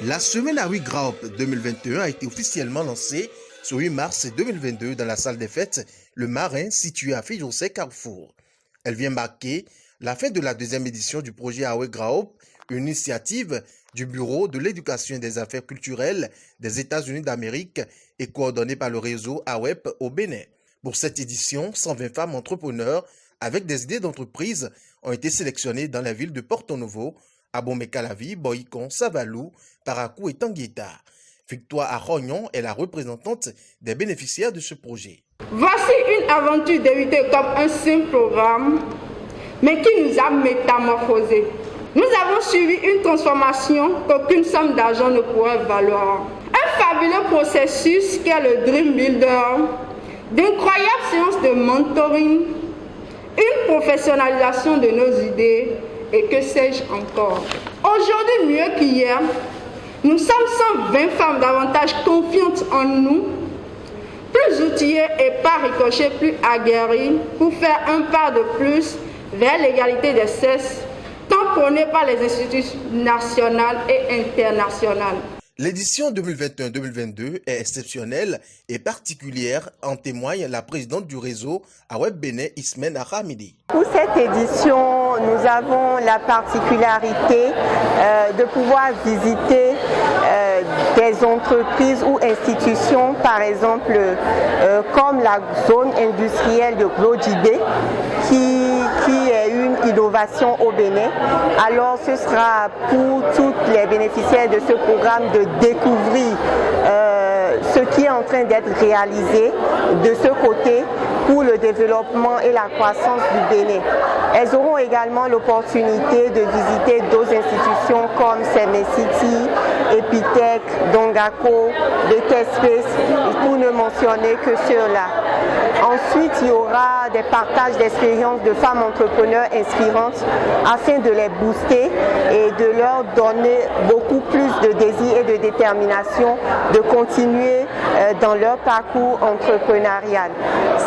La semaine Awe Graop 2021 a été officiellement lancée ce 8 mars 2022 dans la salle des fêtes Le Marin située à Fijosé Carrefour. Elle vient marquer la fin de la deuxième édition du projet Awe Graop, une initiative du Bureau de l'éducation et des affaires culturelles des États-Unis d'Amérique et coordonnée par le réseau AWEP au Bénin. Pour cette édition, 120 femmes entrepreneurs avec des idées d'entreprise ont été sélectionnées dans la ville de Porto Novo, Abomey-Calavi, Boycon, Savalou, Parakou et Tanguieta. Victoire Arrognon est la représentante des bénéficiaires de ce projet. Voici une aventure débutée comme un simple programme, mais qui nous a métamorphosés. Nous avons suivi une transformation qu'aucune somme d'argent ne pourrait valoir. Un fabuleux processus qu'est le Dream Builder, d'incroyables séances de mentoring, une professionnalisation de nos idées et que sais-je encore. Aujourd'hui, mieux qu'hier, nous sommes 120 femmes davantage confiantes en nous, plus outillées et par ricochet plus aguerries pour faire un pas de plus vers l'égalité des sexes, tant prônée par les institutions nationales et internationales. L'édition 2021-2022 est exceptionnelle et particulière, en témoigne la présidente du réseau AWEP Bénin, Ismène Ahamidi. Pour cette édition, nous avons la particularité de pouvoir visiter des entreprises ou institutions, par exemple comme la zone industrielle de Glodjibé, qui est une innovation au Bénin. Alors ce sera pour toutes les bénéficiaires de ce programme de découvrir ce qui est en train d'être réalisé de ce côté pour le développement et la croissance du Bénin. Elles auront également l'opportunité de visiter d'autres institutions comme Semecity, Epitech, Dongako, BTSpace, pour ne mentionner que ceux-là. Ensuite, il y aura des partages d'expériences de femmes entrepreneurs inspirantes afin de les booster et de leur donner beaucoup plus de désir et de détermination de continuer dans leur parcours entrepreneurial.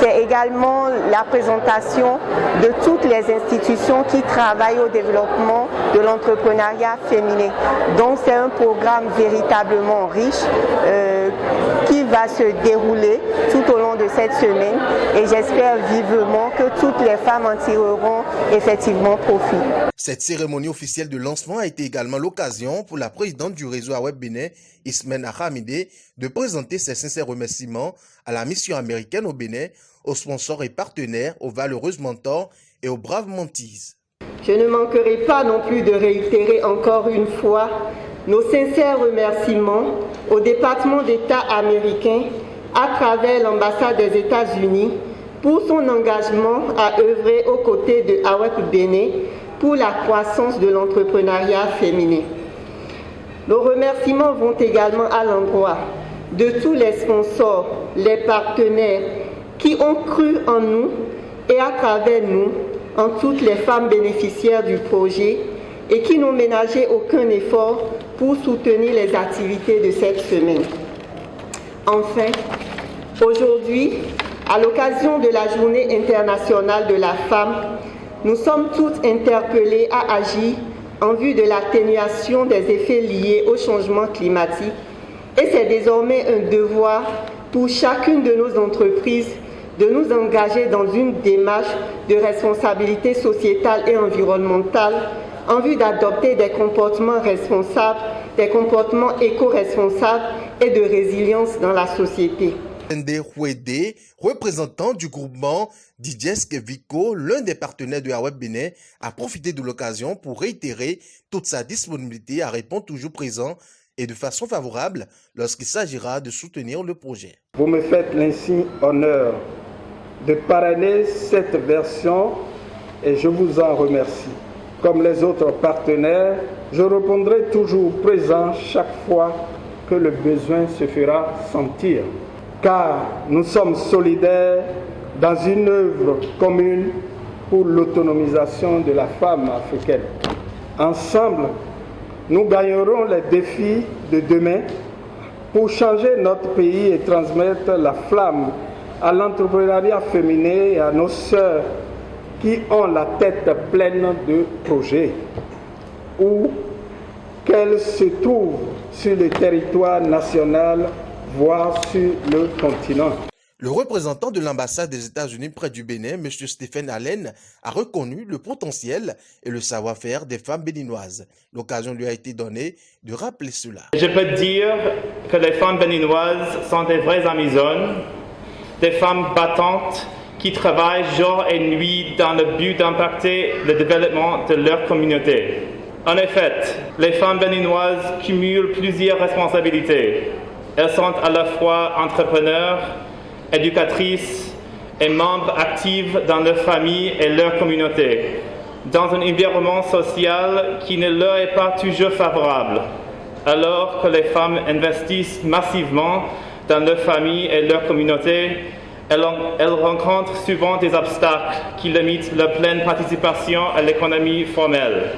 C'est également la présentation de toutes les institutions qui travaillent au développement de l'entrepreneuriat féminin. Donc c'est un programme véritablement riche qui va se dérouler tout au long de cette semaine et j'espère vivement que toutes les femmes en tireront effectivement profit. Cette cérémonie officielle de lancement a été également l'occasion pour la présidente du réseau AWEP Bénin, Ismène Ahamidi, de présenter ses sincères remerciements à la mission américaine au Bénin, aux sponsors et partenaires, aux valeureuses mentors et aux braves mentees. Je ne manquerai pas non plus de réitérer encore une fois nos sincères remerciements au département d'État américain à travers l'ambassade des États-Unis pour son engagement à œuvrer aux côtés de AWEP Bénin pour la croissance de l'entrepreneuriat féminin. Nos remerciements vont également à l'endroit de tous les sponsors, les partenaires qui ont cru en nous et à travers nous, en toutes les femmes bénéficiaires du projet et qui n'ont ménagé aucun effort pour soutenir les activités de cette semaine. Enfin, aujourd'hui, à l'occasion de la Journée internationale de la femme, nous sommes toutes interpellées à agir en vue de l'atténuation des effets liés au changement climatique et c'est désormais un devoir pour chacune de nos entreprises de nous engager dans une démarche de responsabilité sociétale et environnementale en vue d'adopter des comportements responsables, des comportements éco-responsables et de résilience dans la société. Ndé Houédé, représentant du groupement Dijesk Vico, l'un des partenaires de AWEP Bénin, a profité de l'occasion pour réitérer toute sa disponibilité à répondre toujours présent et de façon favorable lorsqu'il s'agira de soutenir le projet. Vous me faites l'insigne honneur de parrainer cette version et je vous en remercie. Comme les autres partenaires, je répondrai toujours présent chaque fois que le besoin se fera sentir. Car nous sommes solidaires dans une œuvre commune pour l'autonomisation de la femme africaine. Ensemble, nous gagnerons les défis de demain pour changer notre pays et transmettre la flamme à l'entrepreneuriat féminin et à nos sœurs qui ont la tête pleine de projets. Où qu'elles se trouvent sur le territoire national, voire sur le continent. Le représentant de l'ambassade des États-Unis près du Bénin, M. Stephen Allen, a reconnu le potentiel et le savoir-faire des femmes béninoises. L'occasion lui a été donnée de rappeler cela. Je peux dire que les femmes béninoises sont des vraies Amazones, des femmes battantes qui travaillent jour et nuit dans le but d'impacter le développement de leur communauté. En effet, les femmes béninoises cumulent plusieurs responsabilités. Elles sont à la fois entrepreneurs, éducatrices et membres actifs dans leur famille et leur communauté, dans un environnement social qui ne leur est pas toujours favorable. Alors que les femmes investissent massivement dans leur famille et leur communauté, elles rencontrent souvent des obstacles qui limitent leur pleine participation à l'économie formelle.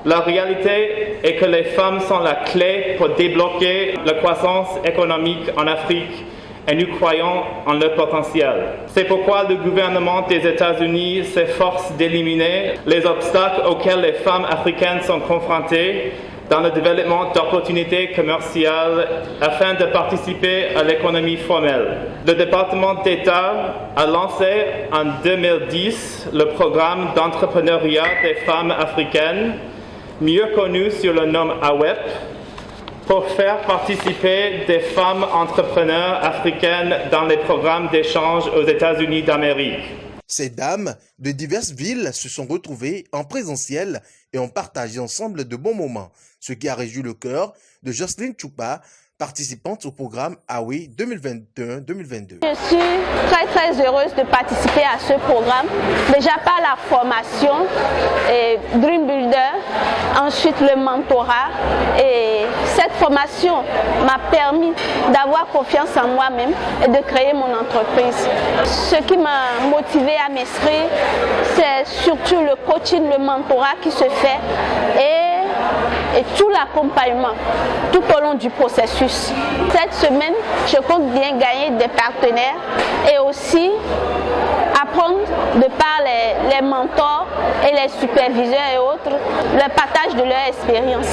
La réalité est que les femmes sont la clé pour débloquer la croissance économique en Afrique et nous croyons en leur potentiel. C'est pourquoi le gouvernement des États-Unis s'efforce d'éliminer les obstacles auxquels les femmes africaines sont confrontées dans le développement d'opportunités commerciales afin de participer à l'économie formelle. Le département d'État a lancé en 2010 le programme d'entrepreneuriat des femmes africaines, mieux connu sous le nom AWEP, pour faire participer des femmes entrepreneurs africaines dans les programmes d'échange aux États-Unis d'Amérique. Ces dames de diverses villes se sont retrouvées en présentiel et ont partagé ensemble de bons moments, ce qui a réjoui le cœur de Jocelyne Choupa, participante au programme AWE 2021-2022. Je suis très heureuse de participer à ce programme, déjà par la formation et Dream Builder, ensuite le mentorat, et cette formation m'a permis d'avoir confiance en moi-même et de créer mon entreprise. Ce qui m'a motivée à m'inscrire, c'est surtout le coaching, le mentorat qui se fait et tout l'accompagnement tout au long du processus. Cette semaine, je compte bien gagner des partenaires et aussi apprendre de par les mentors et les superviseurs et autres le partage de leur expérience.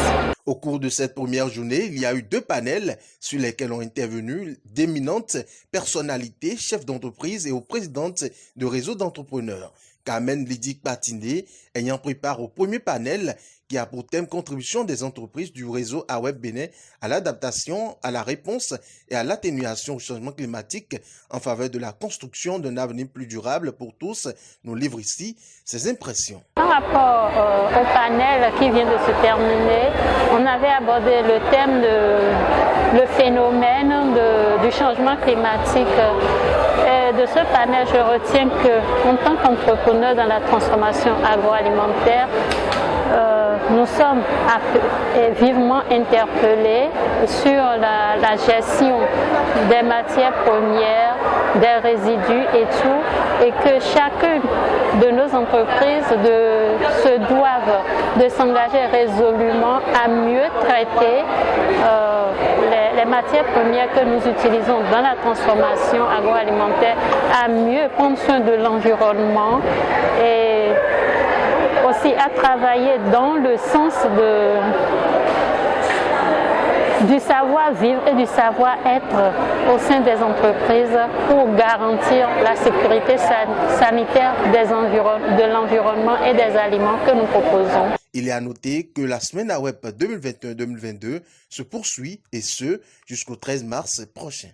Au cours de cette première journée, il y a eu 2 panels sur lesquels ont intervenu d'éminentes personnalités, chefs d'entreprise et aux présidentes de réseaux d'entrepreneurs. Carmen Lidic Batindé ayant pris part au premier panel qui a pour thème contribution des entreprises du réseau AWEP Bénin à l'adaptation, à la réponse et à l'atténuation au changement climatique en faveur de la construction d'un avenir plus durable pour tous, nous livre ici ses impressions. Par rapport au panel qui vient de se terminer, on avait abordé le thème le phénomène du changement climatique. Et de ce panel, je retiens qu'en tant qu'entrepreneur dans la transformation agroalimentaire, nous sommes vivement interpellés sur la gestion des matières premières, des résidus et tout, et que chacune de nos entreprises se doivent de s'engager résolument à mieux traiter les matières premières que nous utilisons dans la transformation agroalimentaire, à mieux prendre soin de l'environnement et aussi à travailler dans le sens du savoir-vivre et du savoir-être au sein des entreprises pour garantir la sécurité sanitaire de l'environnement et des aliments que nous proposons. Il est à noter que la semaine AWEP 2021-2022 se poursuit et ce jusqu'au 13 mars prochain.